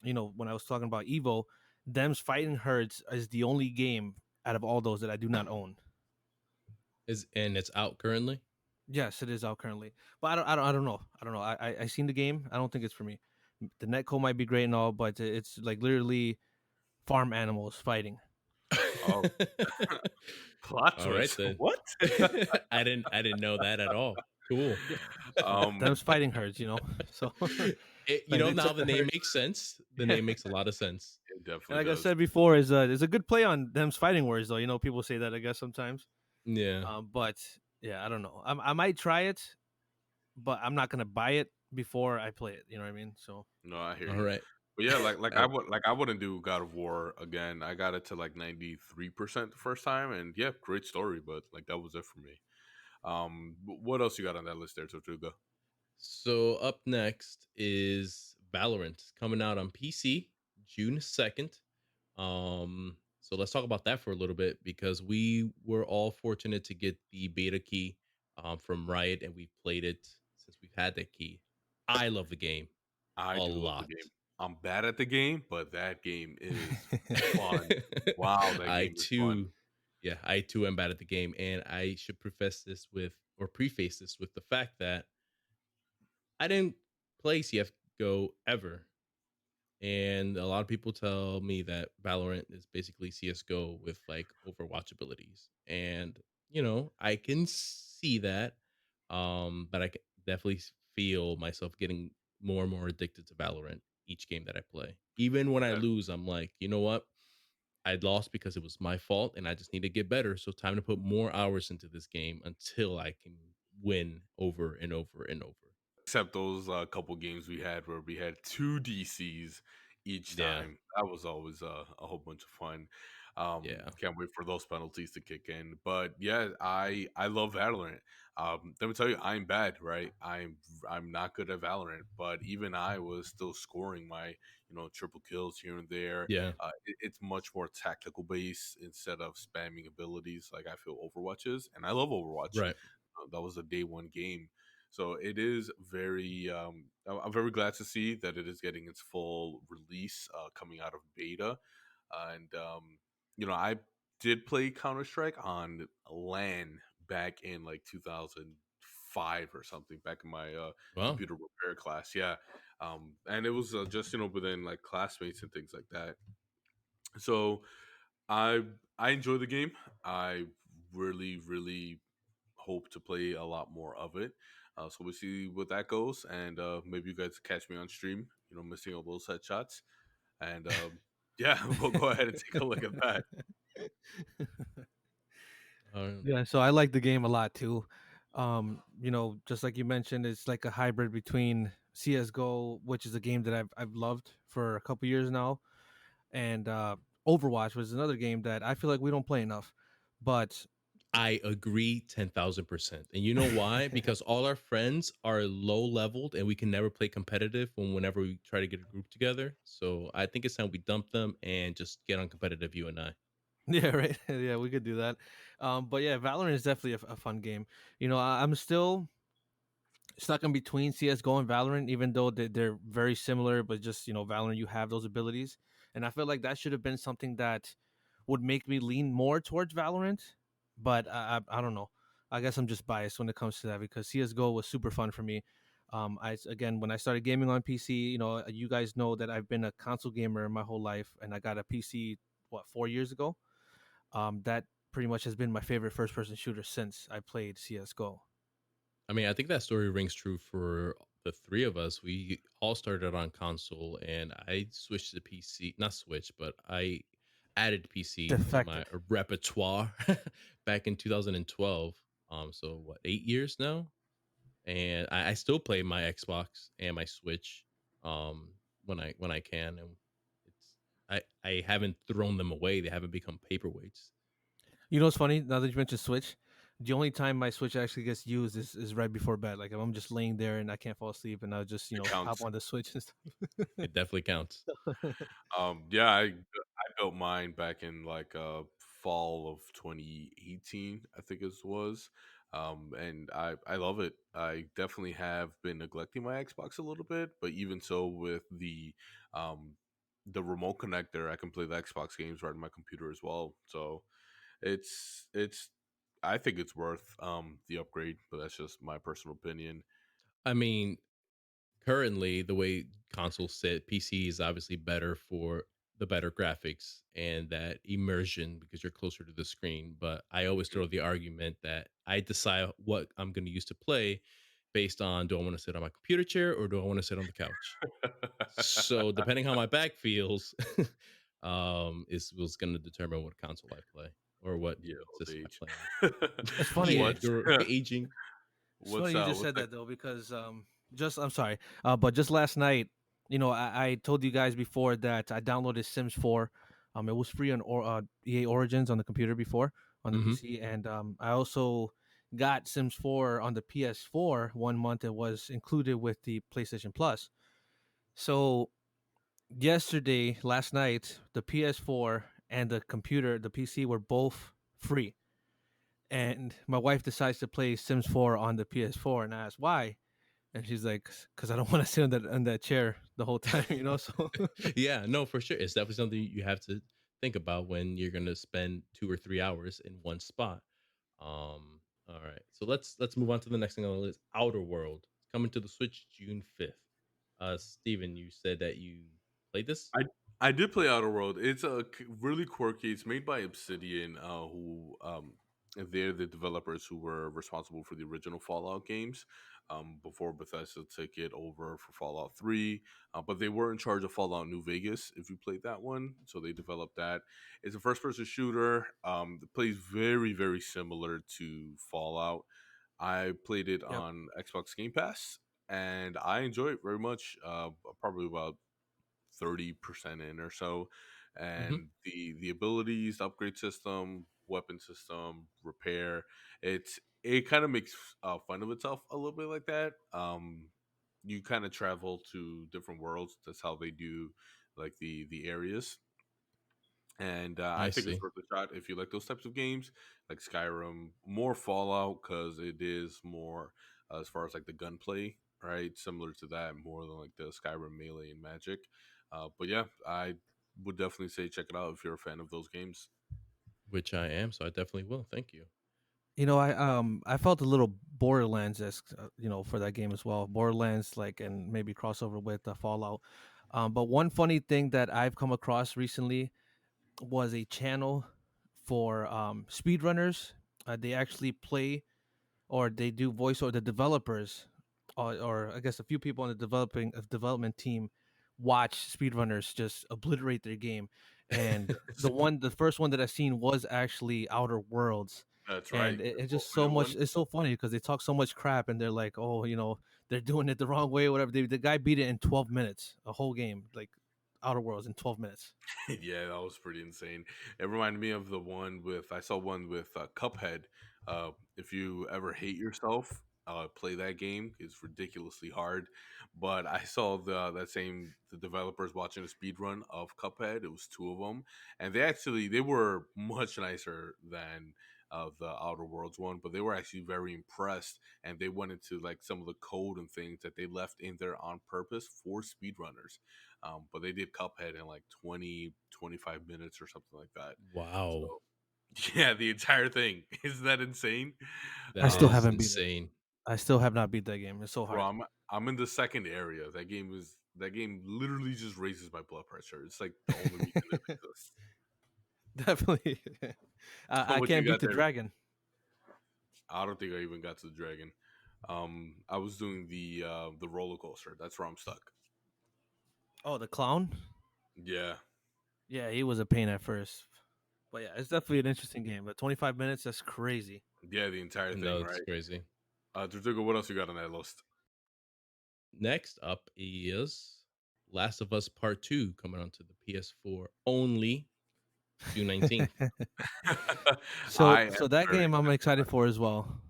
when I was talking about Evo, Them's Fighting Herds is the only game out of all those that I do not own. Is and it's out currently. Yes, it is out currently, but I don't know. I don't know. I seen the game. I don't think it's for me. The netcode might be great and all, but it's like literally farm animals fighting. Oh, plot All right twist. then. What? I didn't know that at all. Cool. Yeah, um, them's fighting herds, so like it's Now the a name herd. makes sense. The Yeah, name makes a lot of sense. it and definitely like I does. said before, is a good play on them's fighting words though. People say that, I guess, sometimes. Yeah. But yeah, I don't know. I might try it, but I'm not gonna buy it before I play it. You know what I mean? So No, I hear All you. right. But yeah, like Uh, I wouldn't do God of War again. I got it to like 93% the first time, and yeah, great story, but like that was it for me. What else you got on that list there, Tortuga? so up next is Valorant coming out on PC June 2nd. So let's talk about that for a little bit because we were all fortunate to get the beta key from Riot and we've played it since we've had that key. I love the game I a do love the lot. game. I'm bad at the game, but that game is fun. Wow, that I game is fun. too, yeah, I too am bad at the game, and I should preface this with or preface this with the fact that I didn't play CS:GO ever. And a lot of people tell me that Valorant is basically CS:GO with like Overwatch abilities. And I can see that. But I can definitely feel myself getting more and more addicted to Valorant each game that I play. Even when I Yeah. lose, I'm like, you know what? I lost because it was my fault and I just need to get better. So time to put more hours into this game until I can win over and over and over. Except those couple games we had where we had two DCs each Yeah. time. That was always a whole bunch of fun. Yeah. Can't wait for those penalties to kick in. But yeah, I love Valorant. Let me tell you, I'm bad, right? I'm not good at Valorant, but even I was still scoring my triple kills here and there. Yeah. It's much more tactical based instead of spamming abilities like I feel Overwatch is, and I love Overwatch. Right. That was a day one game. So it is very. I'm very glad to see that it is getting its full release coming out of beta, and I did play Counter Strike on LAN back in like 2005 or something, back in my Wow. computer repair class. Yeah, and it was just within like classmates and things like that. So I I enjoy the game. I really hope to play a lot more of it. So we'll see what that goes, and maybe you guys catch me on stream. Missing all those headshots, and yeah, we'll go ahead and take a look at that. Um, Yeah, so I like the game a lot too. just like you mentioned, it's like a hybrid between CS:GO, which is a game that I've loved for a couple years now, and Overwatch was another game that I feel like we don't play enough. But I agree 10,000%. And you know why? Because all our friends are low leveled and we can never play competitive whenever we try to get a group together. So I think it's time we dump them and just get on competitive, you and I. yeah, right. Yeah, we could do that. But yeah, Valorant is definitely a fun game. I'm still stuck in between CS:GO and Valorant, even though they're very similar. But just Valorant, you have those abilities, and I feel like that should have been something that would make me lean more towards Valorant. But I don't know. I guess I'm just biased when it comes to that because CS:GO was super fun for me. Again, when I started gaming on PC, you guys know that I've been a console gamer my whole life, and I got a PC 4 years ago. That pretty much has been my favorite first person shooter since I played CS:GO. I mean, I think that story rings true for the three of us. We all started on console and I switched to PC, not switched, but I added PC to my Defected. repertoire back in 2012. So what, 8 years now? And I still play my Xbox and my Switch when I can, and I haven't thrown them away. They haven't become paperweights. You know what's funny? Now that you mentioned Switch, the only time my Switch actually gets used is right before bed. Like if I'm just laying there and I can't fall asleep, and I'll just It hop counts. on the Switch and stuff. It definitely counts. Yeah, I built mine back in like fall of 2018, I think it was. And I love it. I definitely have been neglecting my Xbox a little bit, but even so, with um the remote connector, I can play the Xbox games right on my computer as well. So it's I think it's worth the upgrade, but that's just my personal opinion. I mean, currently the way consoles sit, PC is obviously better for the better graphics and that immersion because you're closer to the screen. But I always throw the argument that I decide what I'm going to use to play based on, do I want to sit on my computer chair or do I want to sit on the couch? So depending how my back feels, is was going to determine what console I play or what Yeah, old system I age. play on. It's funny. Yeah, What girl, aging. It's funny you just what's said that? that though, because just I'm sorry, but just last night, I told you guys before that I downloaded Sims 4. It was free on EA Origins on the computer before on the Hmm. PC, and I also got Sims 4 on the PS4 1 month. It was included with the PlayStation Plus. So last night, the PS4 and the PC were both free, and my wife decides to play Sims 4 on the PS4, and I asked why, and she's like, "Cause I don't want to sit on that chair the whole time, So Yeah, no, for sure. It's definitely something you have to think about when you're gonna spend 2 or 3 hours in one spot. All right. So let's move on to the next thing on the list. Outer World. It's coming to the Switch June 5th. Steven, you said that you played this? I I did play Outer World. It's really quirky. It's made by Obsidian, who they're the developers who were responsible for the original Fallout games. Before Bethesda took it over for Fallout 3, but they were in charge of Fallout New Vegas. If you played that one, so they developed that. It's a first-person shooter. It plays very, very similar to Fallout. I played it Yep. on Xbox Game Pass, and I enjoy it very much. Probably about 30% in or so, Hmm. and the abilities, the upgrade system, weapon system, repair, it kind of makes fun of itself a little bit like that. You kind of travel to different worlds. That's how they do like the areas, and I I think it's see. worth a shot if you like those types of games, like Skyrim, more Fallout, because it is more as far as like the gunplay, right? Similar to that, more than like the Skyrim melee and magic. But yeah, I would definitely say check it out if you're a fan of those games. Which I am, so I definitely will. Thank you. I felt a little Borderlands esque, for that game as well. Borderlands, like, and maybe crossover with Fallout. But one funny thing that I've come across recently was a channel for speedrunners. They actually play, or they do voice, or the developers, or I guess a few people on the development team watch speedrunners just obliterate their game. And the first one that I seen was actually Outer Worlds, That's right. And it's Twelve just so minute much. one. It's so funny because they talk so much crap, and they're like, oh, they're doing it the wrong way, or whatever. The guy beat it in 12 minutes, a whole game, like Outer Worlds in 12 minutes. Yeah, that was pretty insane. It reminded me of the one with I saw one with Cuphead. If you ever hate yourself, play that game. It's ridiculously hard. But I saw the developers watching a speed run of Cuphead. It was two of them, and they were much nicer than the Outer Worlds one, but they were actually very impressed, and they went into like some of the code and things that they left in there on purpose for speedrunners. But they did Cuphead in like 20-25 minutes or something like that. Wow. So yeah, the entire thing. Isn't that insane? I That still is haven't beat it. insane. I still have not beat that game. It's so Bro, hard. I'm in the second area. That game literally just raises my blood pressure. It's like the only reason it exists. Definitely. I What you can't beat got the there? dragon. I don't think I even got to the dragon. I was doing the roller coaster. That's where I'm stuck. Oh, the clown. Yeah. Yeah, he was a pain at first, but yeah, it's definitely an interesting game. But 25 minutes, that's crazy. Yeah, the entire thing, No, it's right? crazy. Tortuga, what else you got on that list? Next up is Last of Us Part 2 coming onto the PS4 only June 19th. so, I am so that very game I'm excited. excited for as well.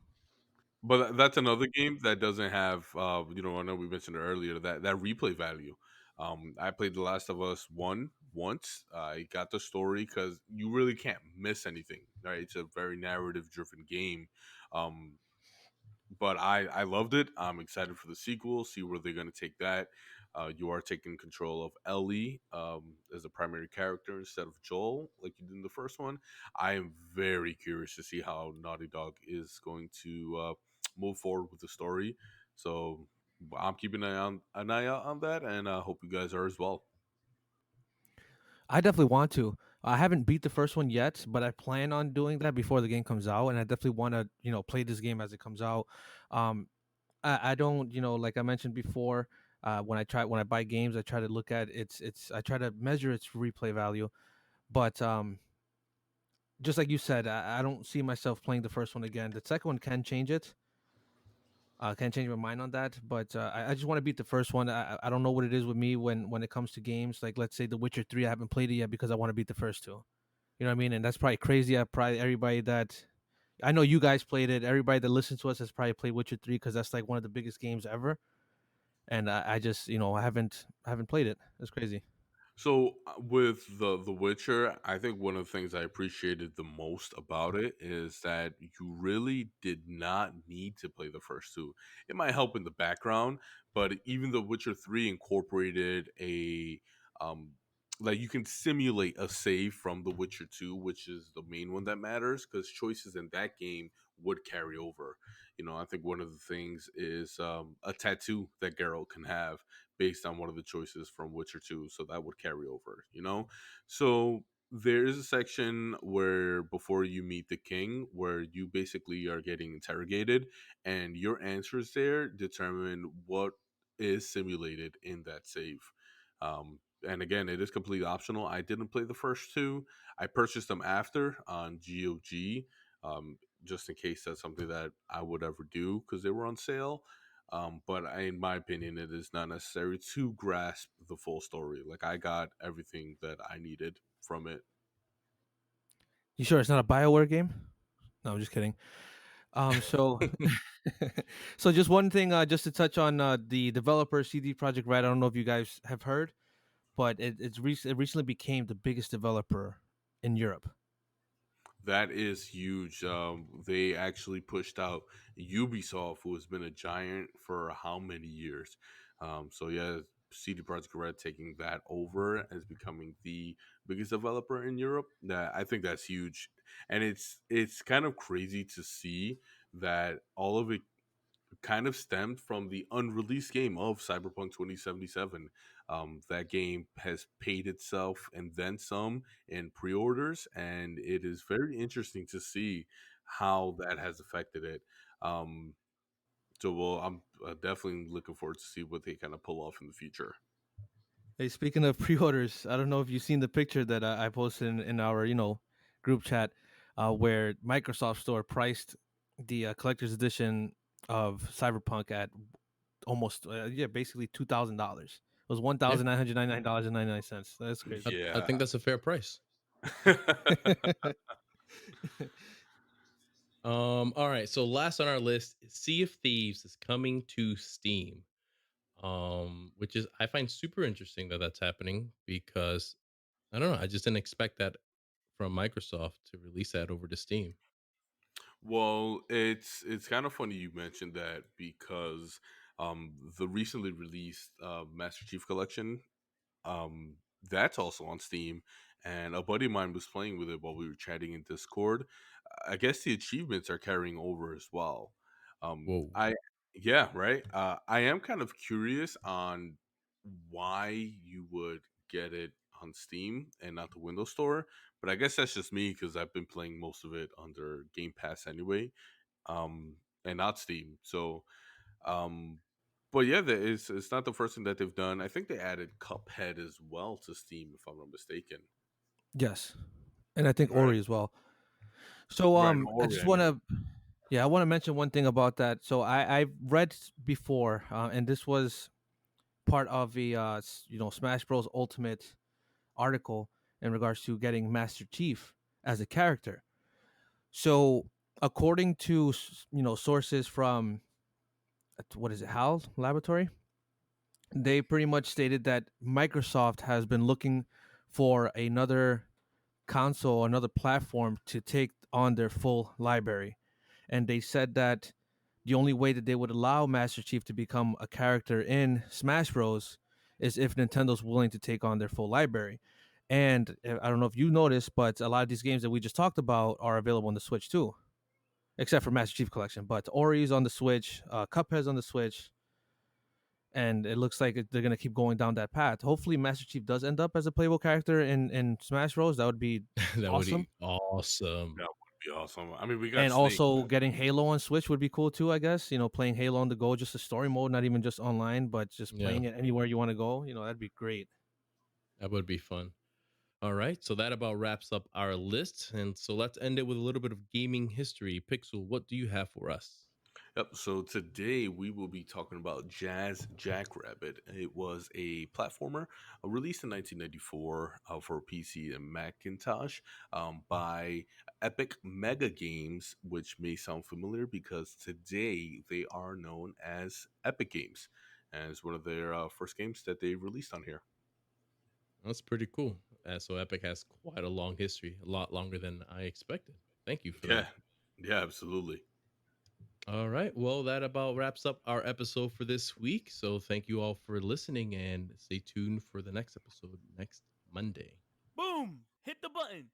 But that's another game that doesn't have, I know we mentioned it earlier that replay value. I played The Last of Us one once. I got the story because you really can't miss anything. Right, it's a very narrative driven game. Um, but I loved it. I'm excited for the sequel. See where they're going to take that. You are taking control of Ellie as the primary character instead of Joel, like you did in the first one. I am very curious to see how Naughty Dog is going to move forward with the story. So I'm keeping an eye out on that, and I hope you guys are as well. I definitely want to. I haven't beat the first one yet, but I plan on doing that before the game comes out, and I definitely want to, play this game as it comes out. Um, I don't, like I mentioned before, when I buy games, I try to look at I try to measure its replay value, but just like you said, I don't see myself playing the first one again. The second one can change it. Can't change my mind on that, but I just want to beat the first one. I don't know what it is with me when it comes to games. Like, let's say The Witcher 3, I haven't played it yet because I want to beat the first two. You know what I mean? And that's probably crazy. Probably everybody that I know, you guys played it. Everybody that listens to us has probably played Witcher 3 because that's like one of the biggest games ever. And I just, I haven't played it. That's crazy. So with the Witcher, I think one of the things I appreciated the most about it is that you really did not need to play the first two. It might help in the background, but even the Witcher 3 incorporated a um like you can simulate a save from the Witcher 2, which is the main one that matters because choices in that game would carry over. I think one of the things is a tattoo that Geralt can have based on one of the choices from Witcher 2. So that would carry over. So there is a section where before you meet the king, where you basically are getting interrogated, and your answers there determine what is simulated in that save. And again, it is completely optional. I didn't play the first two. I purchased them after on GOG, just in case that's something that I would ever do because they were on sale. But in my opinion, it is not necessary to grasp the full story. Like I got everything that I needed from it. You sure it's not a BioWare game? No, I'm just kidding. So, so just one thing, just to touch on the developer CD Project Red. I don't know if you guys have heard, but it recently became the biggest developer in Europe. That is huge. They actually pushed out Ubisoft, who has been a giant for how many years? So yeah, CD Projekt Red taking that over as becoming the biggest developer in Europe. That I think that's huge, and it's kind of crazy to see that all of it kind of stemmed from the unreleased game of Cyberpunk 2077. That game has paid itself and then some in pre orders, and it is very interesting to see how that has affected it. Um, I'm definitely looking forward to see what they kind of pull off in the future. Hey, speaking of pre-orders, I don't know if you've seen the picture that I posted in our, group chat. where Microsoft Store priced the collector's edition of Cyberpunk at almost basically $2,000. It was Yeah, $1,999.99. That's crazy. I Yeah. think that's a fair price. All right. So last on our list, Sea of Thieves is coming to Steam. Which is I find super interesting that that's happening because I don't know. I just didn't expect that from Microsoft to release that over to Steam. Well, it's kind of funny you mentioned that because the recently released Master Chief Collection, um, that's also on Steam, and a buddy of mine was playing with it while we were chatting in Discord. I guess the achievements are carrying over as well. Whoa. I Yeah, right. I am kind of curious on why you would get it on Steam and not the Windows Store, but I guess that's just me because I've been playing most of it under Game Pass anyway, and not Steam. So, um, but yeah, it's not the first thing that they've done. I think they added Cuphead as well to Steam, if I'm not mistaken. Yes, and I think Right, Ori as well. So right. I Ori, just I want know. to yeah, I want to mention one thing about that. So I've read before, and this was part of the Smash Bros. Ultimate article in regards to getting Master Chief as a character. So according to sources from what is it, HAL Laboratory, they pretty much stated that Microsoft has been looking for another console, another platform to take on their full library. And they said that the only way that they would allow Master Chief to become a character in Smash Bros. Is if Nintendo's willing to take on their full library. And I don't know if you noticed, but a lot of these games that we just talked about are available on the Switch too, except for Master Chief Collection. But Ori's on the Switch, Cuphead's on the Switch, and it looks like they're gonna keep going down that path. Hopefully, Master Chief does end up as a playable character in Smash Bros. That would be That would awesome. be awesome. That would be awesome. I mean, we got And Snake. also getting Halo on Switch would be cool too, I guess. Playing Halo on the go, just a story mode, not even just online, but just Yeah, playing it anywhere you want to go. That'd be great. that would be fun. All right, so that about wraps up our list, and so let's end it with a little bit of gaming history. Pixel, what do you have for us? Yep. So today we will be talking about Jazz Jackrabbit. It was a platformer released in 1994 for PC and Macintosh by Epic Mega Games, which may sound familiar because today they are known as Epic Games, and it's one of their first games that they released on here. That's pretty cool. So Epic has quite a long history, a lot longer than I expected. Thank you for Yeah. that. Yeah. Absolutely. All right, well, that about wraps up our episode for this week. So thank you all for listening, and stay tuned for the next episode next Monday. Boom! Hit the button.